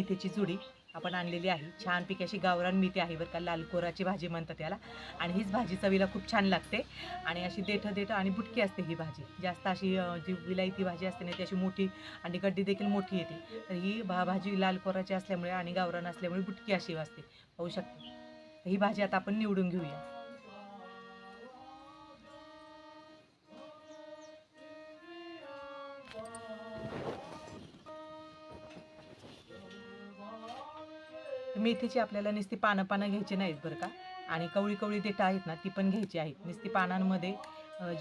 मेथीची जुडी आपण आणलेली आहे. छानपैकी अशी गावरान मेथी आहे बरं का, लाल कोराची भाजी म्हणतात त्याला. आणि हीच भाजी चवीला खूप छान लागते आणि अशी देठं आणि बुटकी असते ही भाजी. जास्त अशी जी विलायती भाजी असते ना ती अशी मोठी आणि गड्डी देखील मोठी येते. तर ही भाजी लाल कोराची असल्यामुळे आणि गावरान असल्यामुळे बुटकी अशी असते, पाहू शकता. ही भाजी आता आपण निवडून घेऊया. मेथीची आपल्याला नुसती पानं घ्यायची नाहीत बरं का, आणि कवळी देठं आहेत ना ती पण घ्यायची आहेत. नुसती पानांमध्ये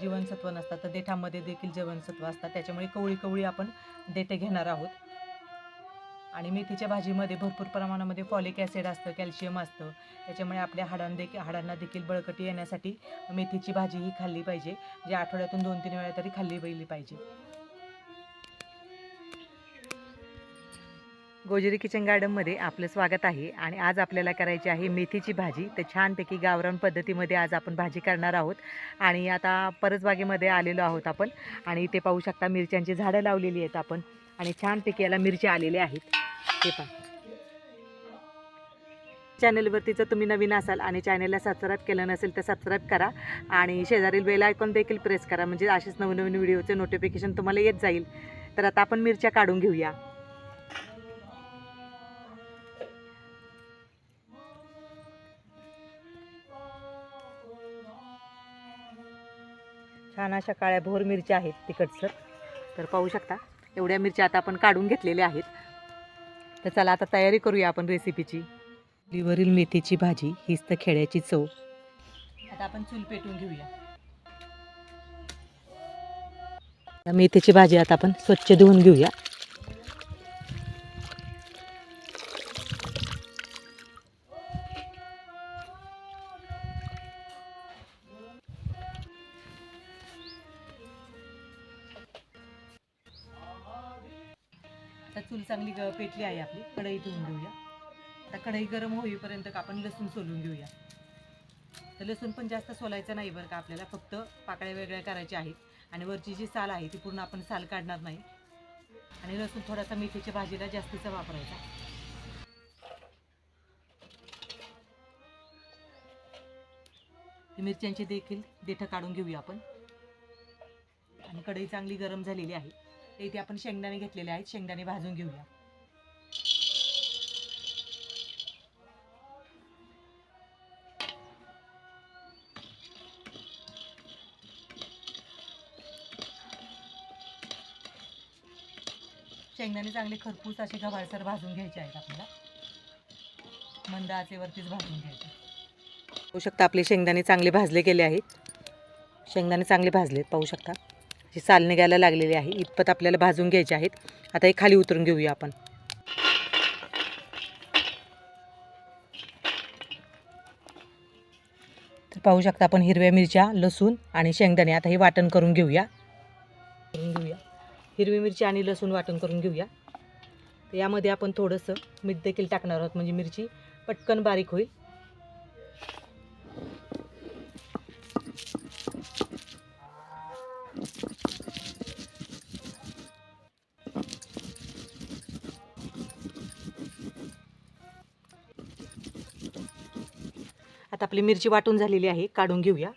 जीवनसत्व नसतात, तर देठामध्ये देखील जीवनसत्व असतात. त्याच्यामुळे कवळी आपण देठे घेणार आहोत. आणि मेथीच्या भाजीमध्ये भरपूर प्रमाणामध्ये फॉलिक ॲसिड असतं, कॅल्शियम असतं. त्याच्यामुळे आपल्या हाडांना देखील बळकटी येण्यासाठी मेथीची भाजी ही खाल्ली पाहिजे. जे आठवड्यातून 2-3 वेळा तरी खाल्ली गेली पाहिजे. गोजरी किचन गार्डनमध्ये आपलं स्वागत आहे. आणि आज आपल्याला करायची आहे मेथीची भाजी. तर छानपैकी गावरान पद्धतीमध्ये आज आपण भाजी करणार आहोत. आणि आता परसबागेमध्ये आलेलो आहोत आपण. आणि इथे पाहू शकता मिरच्यांची झाडं लावलेली आहेत आपण. आणि छानपैकी याला मिरच्या आलेल्या आहेत. हे पहा. चॅनलवरती जर तुम्ही नवीन असाल आणि चॅनलला सबस्क्राईब केलं नसेल तर सबस्क्राईब करा. आणि शेजारील बेल आयकॉन देखील प्रेस करा, म्हणजे असेच नवनवीन व्हिडिओचे नोटिफिकेशन तुम्हाला येत जाईल. तर आता आपण मिरच्या काढून घेऊया. छान अशा काळ्या भोर मिरच्या आहेत तिखटसर. तर पाहू शकता एवढ्या मिरच्या आता आपण काढून घेतलेल्या आहेत. तर चला आता तयारी करूया आपण रेसिपीची. चुलीवरील मेथीची भाजी हीच तर खेड्याची चव. आता आपण चूल पेटून घेऊया. मेथीची भाजी आता आपण स्वच्छ धुवून घेऊया. आता चूल चांगली पेटली आहे आपली. कढई ठेवून घेऊया. आता कढई गरम होईपर्यंत आपण लसूण सोलून घेऊया. तर लसूण पण जास्त सोलायचं नाही बरं का, आपल्याला फक्त पाकळ्या वेगळ्या करायच्या आहेत. आणि वरची जी साल आहे ती पूर्ण आपण साल काढणार नाही. आणि लसूण थोडासा मेथीच्या भाजीला जास्तीचा वापरायचा. मिरच्यांची देखील देठं काढून घेऊया आपण. आणि कढई चांगली गरम झालेली आहे. तर इथे आपण शेंगदाणे घेतलेले आहेत. शेंगदाणे भाजून घेऊया. शेंगदाणे चांगले खरपूस असे गव्हाळसर भाजून घ्यायचे आहेत आपल्याला. मंद आचेवरतीच भाजून घ्यायचे. पाहू शकता आपले शेंगदाणे चांगले भाजले गेले आहेत. शेंगदाणे चांगले भाजलेत पाहू शकता. अशी साल निघायला लागलेली आहे. इतपत आपल्याला भाजून घ्यायचे आहेत. आता हे खाली उतरून घेऊया आपण. तर पाहू शकता आपण हिरव्या मिरच्या, लसूण आणि शेंगदाणे आता हे वाटण करून घेऊया. हिरवी मिरची आणि लसूण वाटण करून घेऊया. तर यामध्ये आपण थोडंसं मीठ देखील टाकणार आहोत, म्हणजे मिरची पटकन बारीक होईल. आता आपली मिरची वाटून झालेली आहे, काढून घेऊया.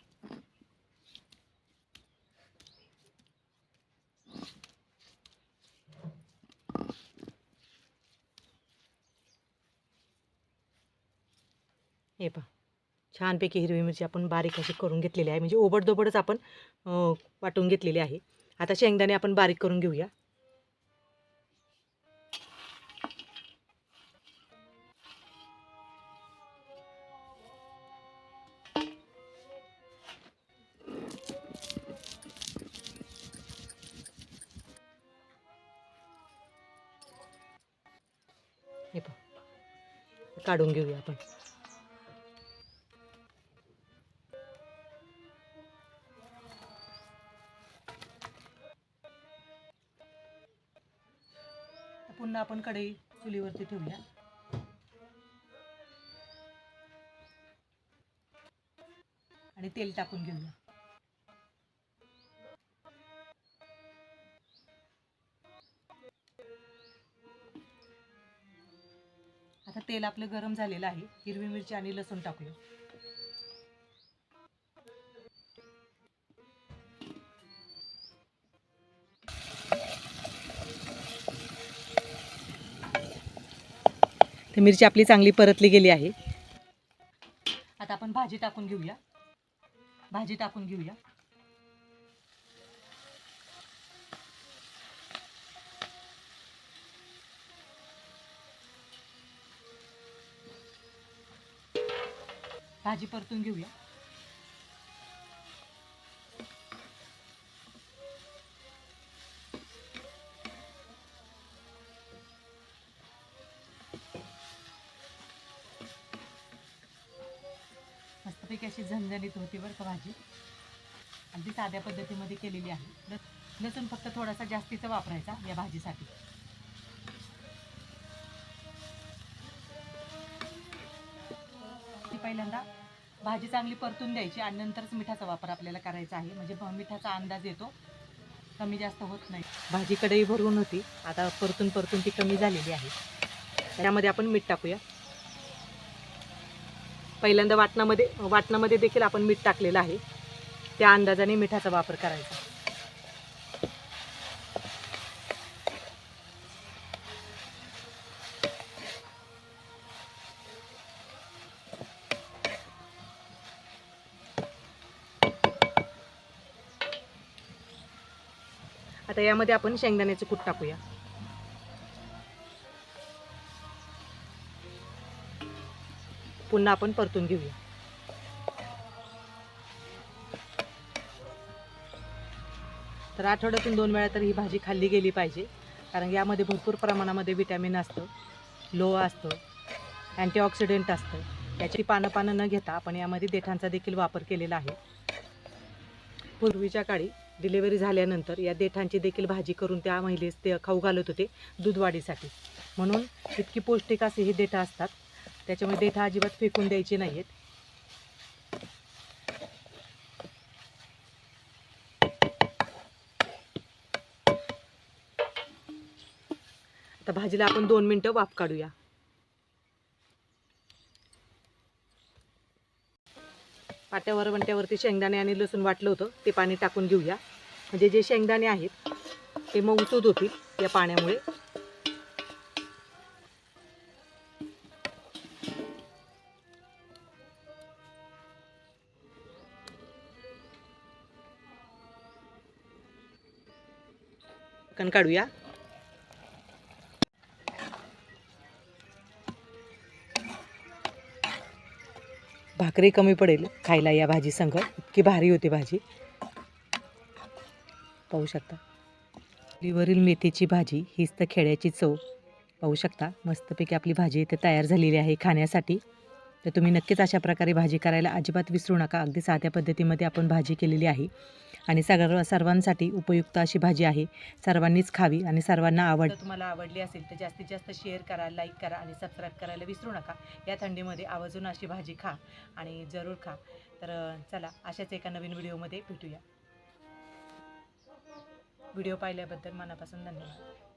हे पहा छानपैकी हिरवी मिरची आपण बारीक अशी करून घेतलेली आहे, म्हणजे ओबडधोबडच आपण वाटून घेतलेली आहे. आता शेंगदाणे आपण बारीक करून घेऊया. हे पहा काढून घेऊया आपण. पुन्हा आपण कढई चुलीवरती ठेवूया. आणि तेल टाकून घेऊया. तेल आपलं गरम झालेलं आहे. हिरवी मिरची आणि लसूण टाकूया. तर मिरची आपली चांगली परतली गेली आहे. आता आपण भाजी टाकून घेऊया. भाजी टाकून घेऊया. भाजी परतून घेऊया. मस्तपैकी अशी झणझणीत होती बरं का भाजी. अगदी साध्या पद्धतीमध्ये केलेली आहे. लसूण फक्त थोडासा जास्तीचा वापरायचा या भाजीसाठी. पहिल्यांदा भाजी चांगली परतून द्यायची आणि नंतरच मिठाचा वापर आपल्याला करायचा आहे. म्हणजे मिठाचा अंदाज येतो, कमी जास्त होत नाही. भाजी कढई भरून होती, आता परतून परतून ती कमी झालेली आहे. त्यामध्ये आपण मीठ टाकूया. पहिल्यांदा वाटणामध्ये देखील आपण मीठ टाकलेलं आहे. त्या अंदाजाने मिठाचा वापर करायचा. आता यामध्ये आपण शेंगदाण्याचे कूट टाकूया. पुन्हा आपण परतून घेऊया. तर आठवड्यातून 2 वेळा तर ही भाजी खाल्ली गेली पाहिजे, कारण यामध्ये भरपूर प्रमाणामध्ये विटॅमिन असतं, लोह असतं, अँटीऑक्सिडंट असतं. याची पानं न घेता आपण यामध्ये देठांचा देखील वापर केलेला आहे. पूर्वीच्या काळी डिलिव्हरी झाल्यानंतर या देठांची देखील भाजी करून त्या महिलेस ते खाऊ घालत होते दूधवाढीसाठी. म्हणून इतकी पौष्टिक असे हे देठं असतात. त्याच्यामुळे देठं अजिबात फेकून द्यायचे नाहीत. आता भाजीला आपण 2 मिनिटं वाफ काढूया. वरवंट्यावरती शेंगदाणे आणि लसूण वाटलं होतं ते पाणी टाकून घेऊया. म्हणजे जे शेंगदाणे आहेत ते मऊसूद होतील या पाण्यामुळे. झाकण काढूया. भाकरी कमी पडेल खायला या भाजी संग. इतकी भारी होती भाजी, पाहू शकता. चुलीवरील मेथीची भाजी हीच तर खेड्याची चव. पाहू शकता मस्तपैकी आपली भाजी इथे तयार झालेली आहे खाण्यासाठी. तर तुम्ही नक्कीच अशा प्रकारे भाजी करायला अजिबात विसरू नका. अगदी साध्या पद्धतीमध्ये आपण भाजी केलेली आहे आणि सर्वांसाठी उपयुक्त अशी भाजी आहे. सर्वांनीच खावी आणि सर्वांना आवड. तुम्हाला आवडली असेल तर जास्तीत जास्त शेअर करा, लाईक करा आणि सबस्क्राईब करायला विसरू नका. या थंडीमध्ये आवर्जून अशी भाजी खा आणि जरूर खा. तर चला, अशाच एका नवीन व्हिडिओमध्ये भेटूया. व्हिडिओ पाहिल्याबद्दल मनापासून धन्यवाद.